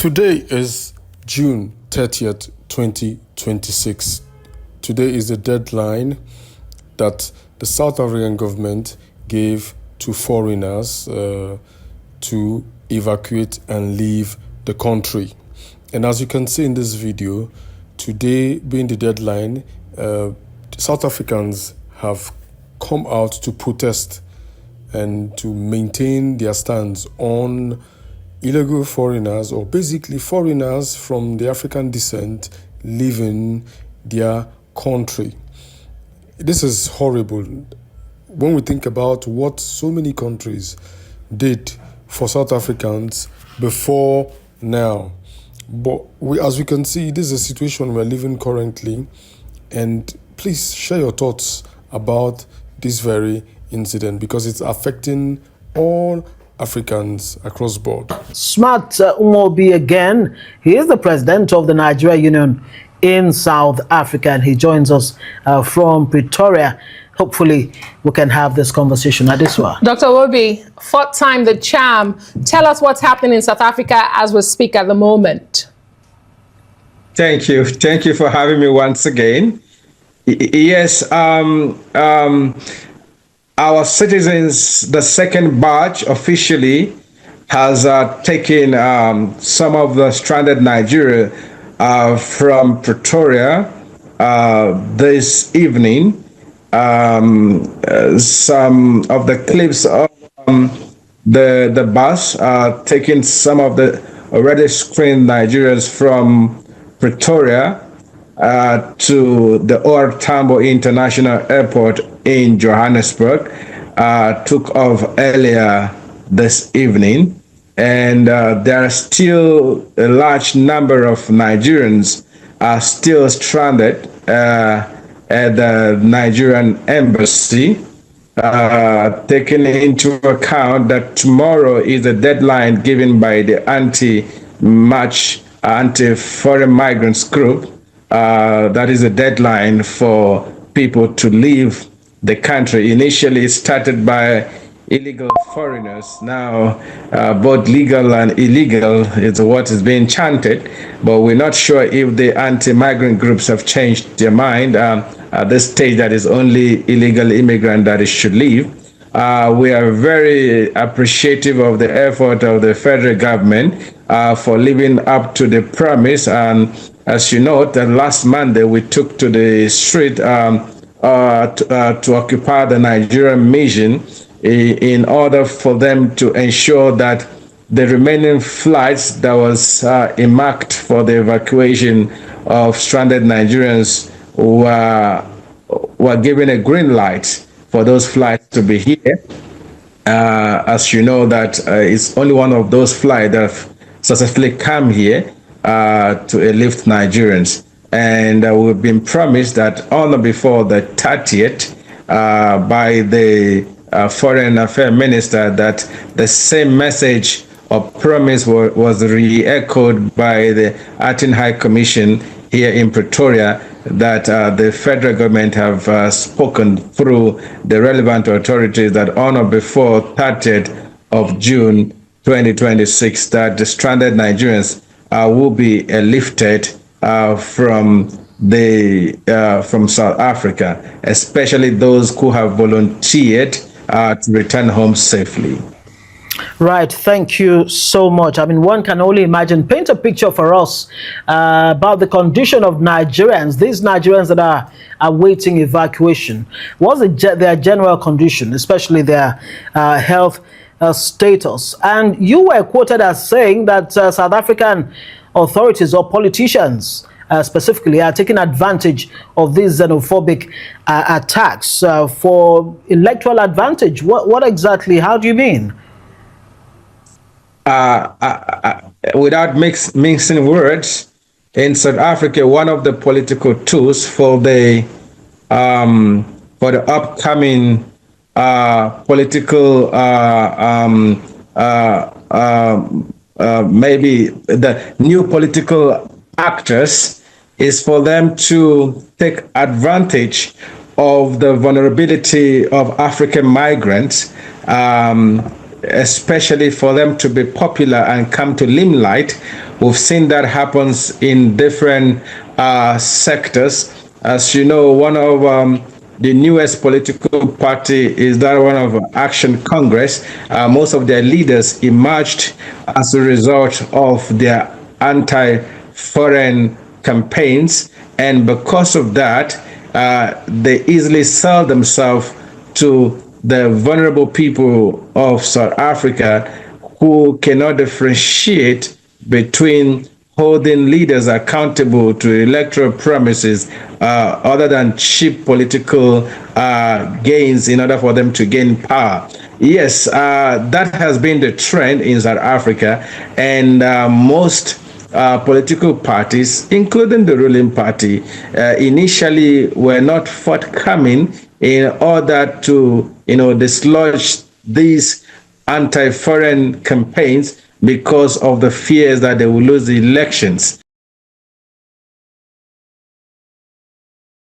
Today is June 30th, 2026. Today is the deadline that the South African government gave to foreigners to evacuate and leave the country. And as you can see in this video, today being the deadline, South Africans have come out to protest and to maintain their stance on illegal foreigners, or basically foreigners from the African descent, leaving their country. This is horrible when we think about what so many countries did for South Africans before now. But as we can see, this is a situation we're living currently, and please share your thoughts about this very incident because it's affecting all Africans across board. Smart Umobi again. He is the president of the Nigeria Union in South Africa, and he joins us from Pretoria. Hopefully, we can have this conversation at this one. Dr. Obi, fourth time the charm. Tell us what's happening in South Africa as we speak at the moment. Thank you. Thank you for having me once again. Yes, our citizens, the second batch officially has taken some of the stranded Nigeria from Pretoria this evening. Some of the clips of the bus taking some of the already screened Nigerians from Pretoria to the OR Tambo International Airport in Johannesburg, took off earlier this evening, and there are still a large number of Nigerians are still stranded at the Nigerian embassy, taking into account that tomorrow is the deadline given by the anti-foreign migrants group. That is a deadline for people to leave the country. Initially, it started by illegal foreigners. Now, both legal and illegal is what is being chanted, but we're not sure if the anti-migrant groups have changed their mind. At this stage, that is only illegal immigrant that should leave. We are very appreciative of the effort of the federal government for living up to the promise. And as you know, that last Monday we took to the street to occupy the Nigerian mission in order for them to ensure that the remaining flights that was earmarked for the evacuation of stranded Nigerians were given a green light for those flights to be here. As you know, that it's only one of those flights that have successfully come here to lift Nigerians. And we've been promised that on or before the 30th by the Foreign Affairs Minister that the same message or promise was re-echoed by the Acting High Commission here in Pretoria, that the federal government have spoken through the relevant authorities that on or before 30th of June 2026 that the stranded Nigerians will be lifted from South Africa, especially those who have volunteered to return home safely. Right, thank you so much. I mean, one can only imagine. Paint a picture for us about the condition of Nigerians, these Nigerians that are awaiting evacuation. What's their general condition, especially their health status? And you were quoted as saying that South African authorities or politicians specifically are taking advantage of these xenophobic attacks for electoral advantage. What exactly, how do you mean? Without mixing words, in South Africa, one of the political tools for the upcoming political maybe the new political actors is for them to take advantage of the vulnerability of African migrants, especially for them to be popular and come to limelight We've seen that happens in different sectors. As you know, one of the newest political party is that one of Action Congress. Most of their leaders emerged as a result of their anti-foreign campaigns, and because of that, they easily sell themselves to the vulnerable people of South Africa who cannot differentiate between holding leaders accountable to electoral promises other than cheap political gains in order for them to gain power. Yes, that has been the trend in South Africa, and most political parties, including the ruling party, initially were not forthcoming in order to, dislodge these anti-foreign campaigns because of the fears that they will lose the elections.